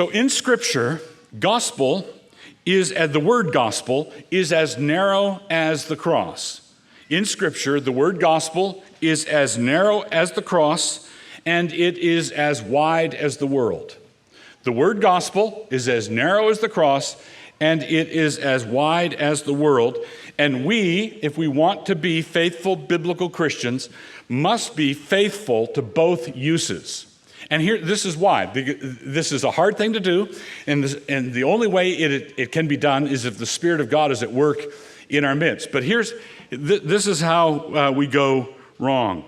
So in Scripture, gospel is, the word gospel is as narrow as the cross. In Scripture, the word gospel is as narrow as the cross, and it is as wide as the world. The word gospel is as narrow as the cross, and it is as wide as the world. And we, if we want to be faithful biblical Christians, must be faithful to both uses. And here, this is why. This is a hard thing to do, and the only way it can be done is if the Spirit of God is at work in our midst. But this is how we go wrong.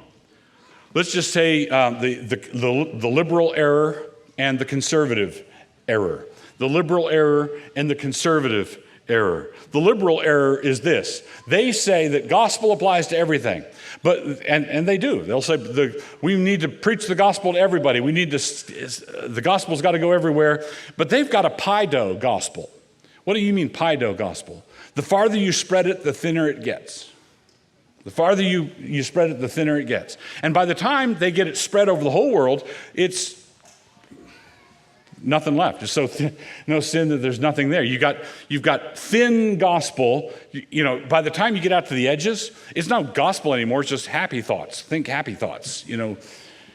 Let's just say the liberal error and the conservative error. The liberal error and the conservative error. The liberal error is this. They say that gospel applies to everything. And they do. They'll say we need to preach the gospel to everybody. The gospel's got to go everywhere. But they've got a pie dough gospel. What do you mean pie dough gospel? The farther you spread it, the thinner it gets. The farther you spread it, the thinner it gets. And by the time they get it spread over the whole world, it's nothing left. It's so thin, no sin that there's nothing there. You've got thin gospel. By the time you get out to the edges, it's not gospel anymore. It's just happy thoughts. Think happy thoughts.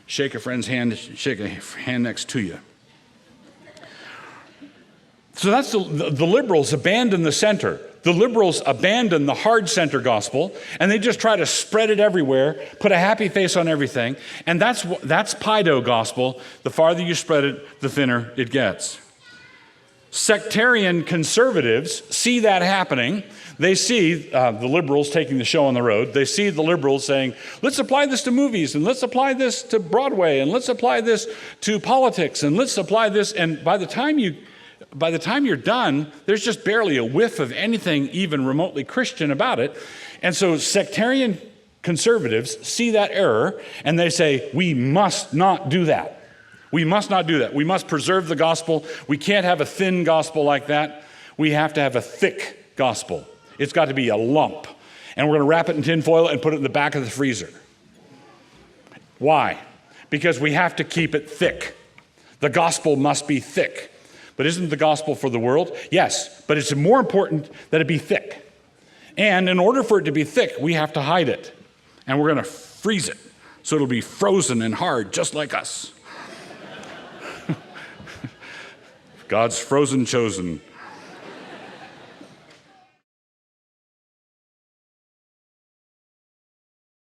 Shake a friend's hand, shake a hand next to you. So that's the liberals abandon the center. The liberals abandon the hard center gospel, and they just try to spread it everywhere, put a happy face on everything, and that's pie dough gospel. The farther you spread it, the thinner it gets. Sectarian conservatives see that happening. They see the liberals taking the show on the road. They see the liberals saying, let's apply this to movies, and let's apply this to Broadway, and let's apply this to politics, and let's apply this, and by the time you're done, there's just barely a whiff of anything even remotely Christian about it. And so sectarian conservatives see that error, and they say, we must not do that. We must not do that. We must preserve the gospel. We can't have a thin gospel like that. We have to have a thick gospel. It's got to be a lump. And we're going to wrap it in tin foil and put it in the back of the freezer. Why? Because we have to keep it thick. The gospel must be thick. But isn't the gospel for the world? Yes, but it's more important that it be thick. And in order for it to be thick, we have to hide it. And we're going to freeze it so it'll be frozen and hard, just like us. God's frozen chosen.